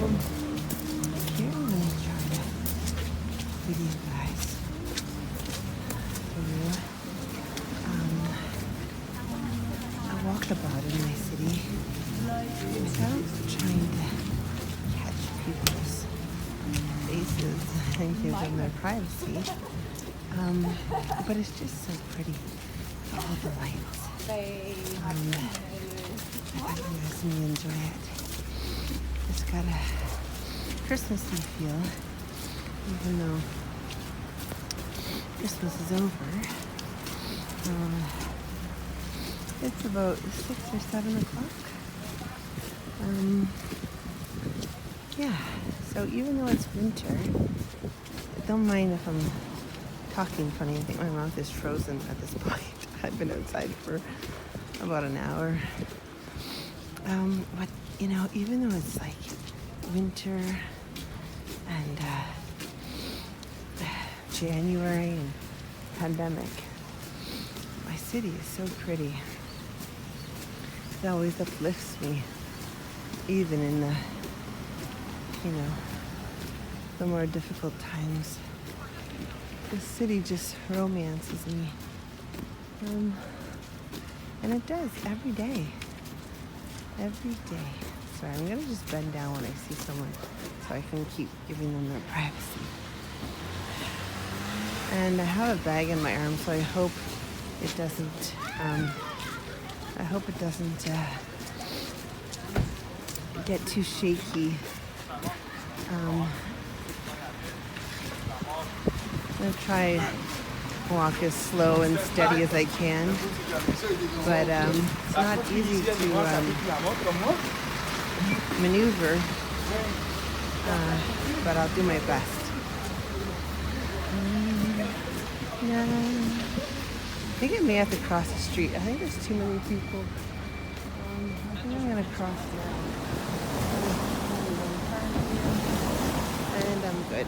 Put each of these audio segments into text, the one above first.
here, let me try to video guys through a walkabout in my city. So I'm trying to catch people's faces and give them their privacy. But it's just so pretty. All the lights. I thought you guys may enjoy it. It's got a Christmassy feel, even though Christmas is over. It's about 6 or 7 o'clock. Yeah, so even though it's winter, don't mind if I'm talking funny. I think my mouth is frozen at this point. I've been outside for about an hour. But, you know, even though it's like winter and January and pandemic, my city is so pretty. It always uplifts me, even in the, you know, the more difficult times. The city just romances me. And it does every day. Every day. Sorry, I'm gonna just bend down when I see someone so I can keep giving them their privacy. And I have a bag in my arm, so I hope it doesn't get too shaky. I'm gonna try walk as slow and steady as I can, but it's not easy to maneuver, but I'll do my best. I think I may have to cross the street. I think there's too many people. I think I'm gonna cross now. And I'm good.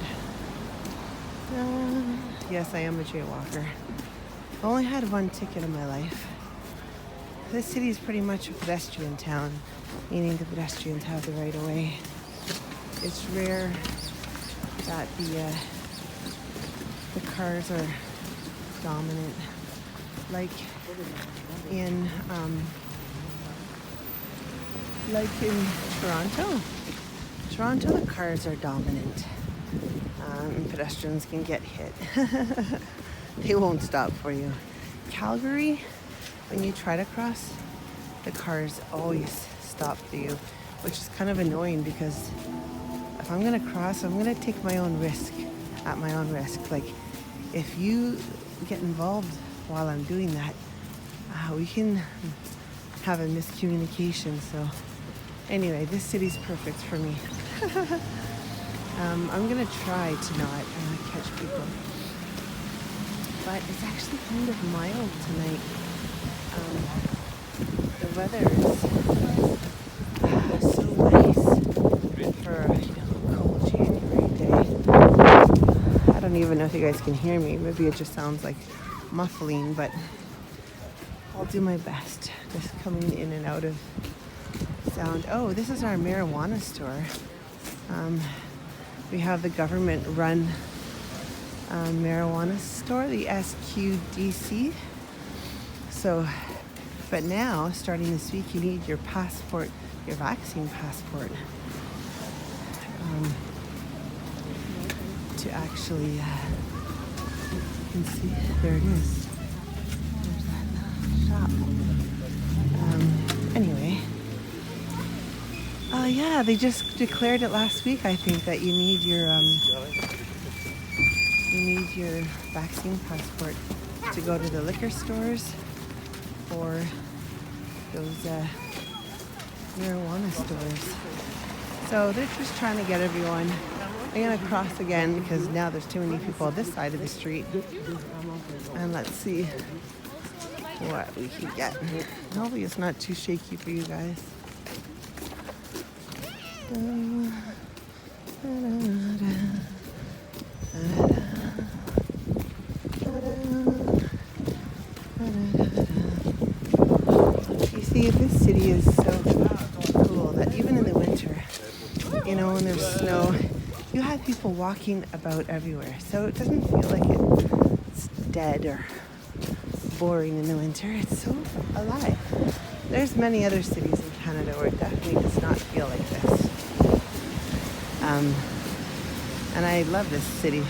Yes, I am a jaywalker. I've only had one ticket in my life. This city is pretty much a pedestrian town, meaning the pedestrians have the right of way. It's rare that the cars are dominant. Like in Toronto. Toronto, the cars are dominant. Pedestrians can get hit. They won't stop for you. Calgary, when you try to cross, the cars always stop for you, which is kind of annoying because if I'm gonna cross, I'm gonna take my own risk, at my own risk. Like, if you get involved while I'm doing that, we can have a miscommunication. So anyway, this city's perfect for me. I'm gonna try to not catch people, but it's actually kind of mild tonight. The weather is so nice for a cold January day. I don't even know if you guys can hear me. Maybe it just sounds like muffling, but I'll do my best. Just coming in and out of sound. Oh, this is our marijuana store. We have the government-run marijuana store, the SQDC. So, but now, starting this week, you need your passport, your vaccine passport, to actually, you can see, there it is. There's that shop. Anyway. Yeah, they just declared it last week, I think, that you need your vaccine passport to go to the liquor stores or those marijuana stores. So they're just trying to get everyone. I'm gonna cross again because now there's too many people on this side of the street. And let's see what we can get. Hopefully it's not too shaky for you guys. You see, this city is so cool that even in the winter, you know, when there's snow, you have people walking about everywhere. So it doesn't feel like it's dead or boring in the winter. It's so alive. There's many other cities in Canada where it definitely does not feel like this. And I love this city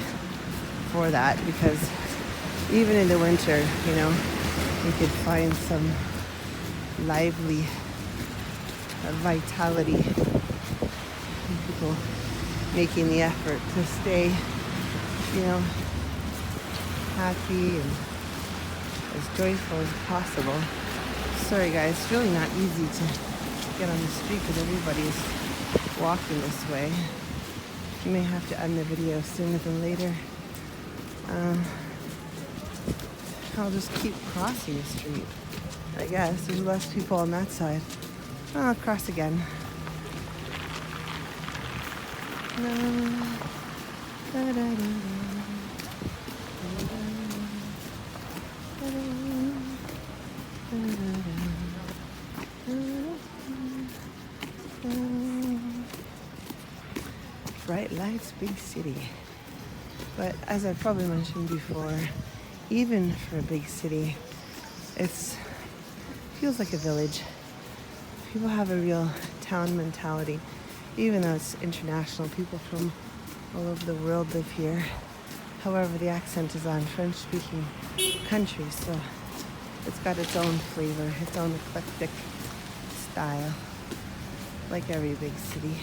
for that, because even in the winter, you know, you could find some lively vitality, people making the effort to stay, you know, happy and as joyful as possible. Sorry guys, it's really not easy to get on the street because everybody's walking this way. You may have to end the video sooner than later. I'll just keep crossing the street, I guess. There's less people on that side. I'll cross again. Bright lights, big city. But as I probably mentioned before, even for a big city, feels like a village. People have a real town mentality. Even though it's international, people from all over the world live here. However, the accent is on French-speaking countries, so it's got its own flavor, its own eclectic style, like every big city.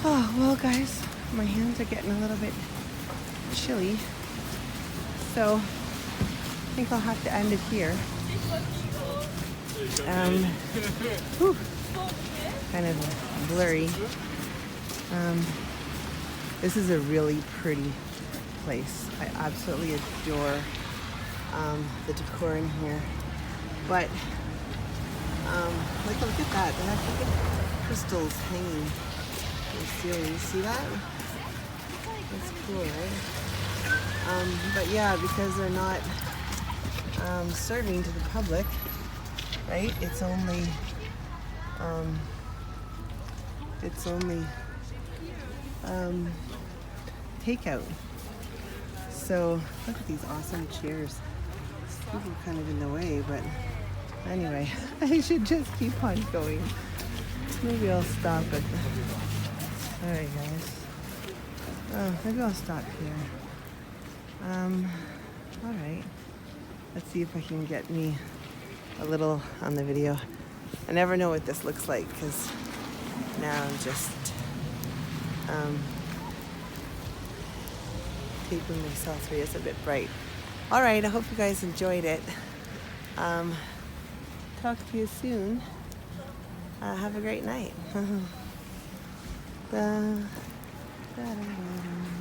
Oh, well guys, my hands are getting a little bit chilly, so I think I'll have to end it here. Kind of blurry. This is a really pretty place. I absolutely adore the decor in here. But look at that. They have like crystals hanging from the ceiling. You see that? That's cool, right? But yeah, because they're not serving to the public, right? It's only takeout. So look at these awesome chairs. People are kind of in the way, but anyway, I should just keep on going. Maybe I'll stop at the... Alright guys. Oh, maybe I'll stop here. Alright. Let's see if I can get me a little on the video. I never know what this looks like because now I'm just taping myself so it's a bit bright. Alright, I hope you guys enjoyed it. Talk to you soon. Have a great night. Da, da, da, da.